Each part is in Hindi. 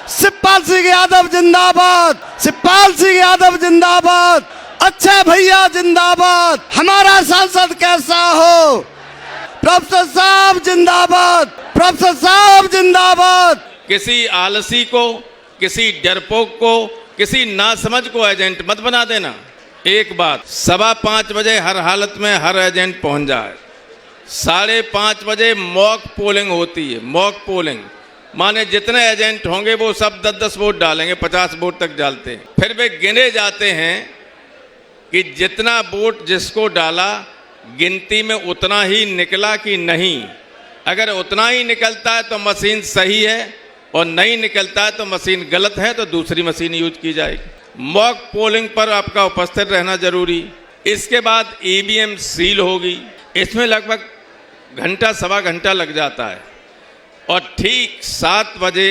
शिवपाल सिंह यादव जिंदाबाद, शिवपाल सिंह यादव जिंदाबाद, अच्छे भैया जिंदाबाद, हमारा सांसद कैसा हो, प्रोफेसर साहब जिंदाबाद, प्रोफेसर साहब जिंदाबाद। किसी आलसी को, किसी डरपोक को, किसी नासमझ को एजेंट मत बना देना। एक बात, 5:15 बजे हर हालत में हर एजेंट पहुंच जाए। 5:30 बजे मॉक पोलिंग होती है। मॉक पोलिंग माने जितने एजेंट होंगे वो सब 10-10 वोट डालेंगे, 50 वोट तक डालते हैं। फिर वे गिने जाते हैं कि जितना वोट जिसको डाला गिनती में उतना ही निकला कि नहीं। अगर उतना ही निकलता है तो मशीन सही है, और नहीं निकलता है तो मशीन गलत है, तो दूसरी मशीन यूज की जाएगी। मॉक पोलिंग पर आपका उपस्थित रहना जरूरी। इसके बाद ईवीएम सील होगी। इसमें लगभग घंटा सवा घंटा लग जाता है, और ठीक 7 बजे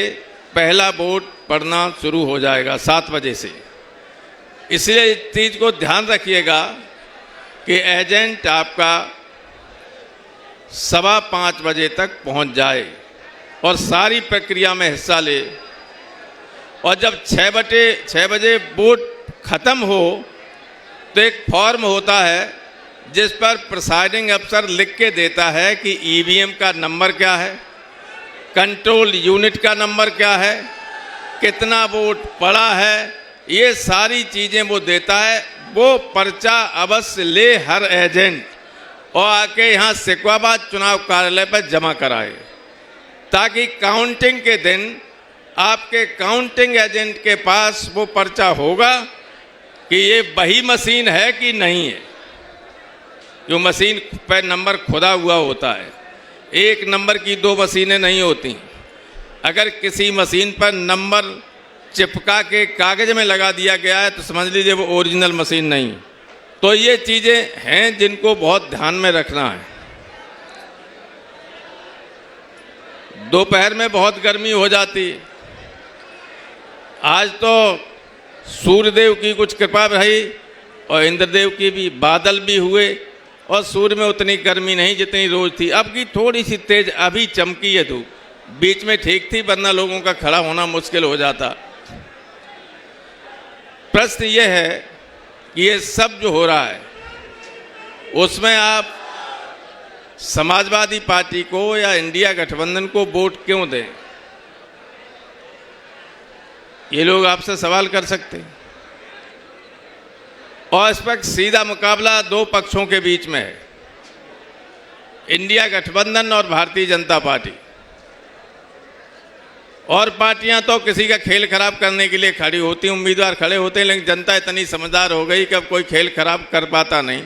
पहला वोट पड़ना शुरू हो जाएगा, 7 बजे से। इसलिए इस चीज़ को ध्यान रखिएगा कि एजेंट आपका 5:15 बजे तक पहुंच जाए और सारी प्रक्रिया में हिस्सा ले। और जब 6 बजे वोट खत्म हो तो एक फॉर्म होता है जिस पर प्रिसाइडिंग अफसर लिख के देता है कि ईवीएम का नंबर क्या है, कंट्रोल यूनिट का नंबर क्या है, कितना वोट पड़ा है, ये सारी चीज़ें वो देता है। वो पर्चा अवश्य ले हर एजेंट, और आके यहाँ सिकवाबाद चुनाव कार्यालय पर जमा कराए, ताकि काउंटिंग के दिन आपके काउंटिंग एजेंट के पास वो पर्चा होगा कि ये वही मशीन है कि नहीं है। जो मशीन पर नंबर खुदा हुआ होता है, एक नंबर की 2 मशीनें नहीं होती। अगर किसी मशीन पर नंबर चिपका के कागज में लगा दिया गया है तो समझ लीजिए वो ओरिजिनल मशीन नहीं। तो ये चीज़ें हैं जिनको बहुत ध्यान में रखना है। दोपहर में बहुत गर्मी हो जाती है। आज तो सूर्यदेव की कुछ कृपा रही और इंद्रदेव की भी, बादल भी हुए, और सूर्य में उतनी गर्मी नहीं जितनी रोज थी। अब की थोड़ी सी तेज अभी चमकी है धूप, बीच में ठीक थी, वरना लोगों का खड़ा होना मुश्किल हो जाता। प्रश्न ये है कि ये सब जो हो रहा है उसमें आप समाजवादी पार्टी को या इंडिया गठबंधन को वोट क्यों दें? ये लोग आपसे सवाल कर सकते हैं। और इस पर सीधा मुकाबला 2 पक्षों के बीच में है, इंडिया गठबंधन और भारतीय जनता पार्टी। और पार्टियां तो किसी का खेल खराब करने के लिए खड़ी होती, उम्मीदवार खड़े होते हैं, लेकिन जनता इतनी समझदार हो गई कि अब कोई खेल खराब कर पाता नहीं,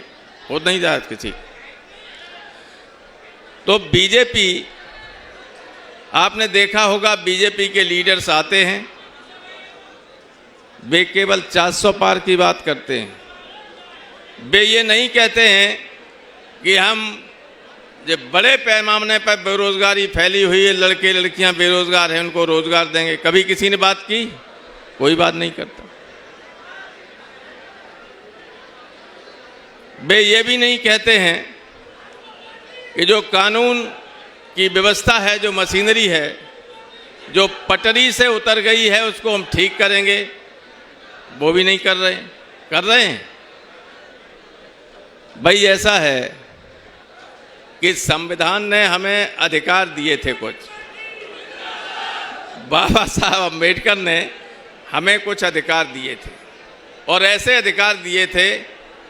हो नहीं जाता किसी। तो बीजेपी, आपने देखा होगा बीजेपी के लीडर्स आते हैं, वे केवल 400 पार की बात करते हैं। वे ये नहीं कहते हैं कि हम जो बड़े पैमाने पर बेरोजगारी फैली हुई है, लड़के लड़कियां बेरोजगार हैं, उनको रोजगार देंगे। कभी किसी ने बात की? कोई बात नहीं करता। वे ये भी नहीं कहते हैं कि जो कानून की व्यवस्था है, जो मशीनरी है, जो पटरी से उतर गई है, उसको हम ठीक करेंगे। वो भी नहीं कर रहे हैं। कर रहे हैं भाई। ऐसा है कि संविधान ने हमें अधिकार दिए थे कुछ, बाबा साहब अम्बेडकर ने हमें कुछ अधिकार दिए थे, और ऐसे अधिकार दिए थे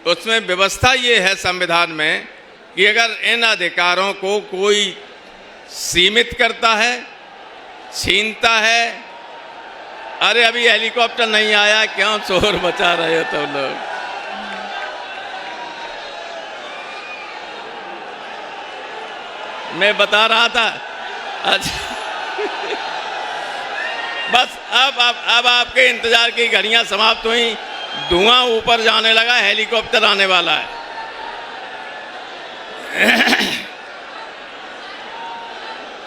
उसमें व्यवस्था ये है संविधान में कि अगर इन अधिकारों को कोई सीमित करता है, छीनता है, अरे अभी हेलीकॉप्टर नहीं आया, क्यों शोर मचा रहे हो तुम लोग? मैं बता रहा था। अच्छा बस अब आपके इंतजार की घड़ियां समाप्त हुई, धुआं ऊपर जाने लगा, हेलीकॉप्टर आने वाला है।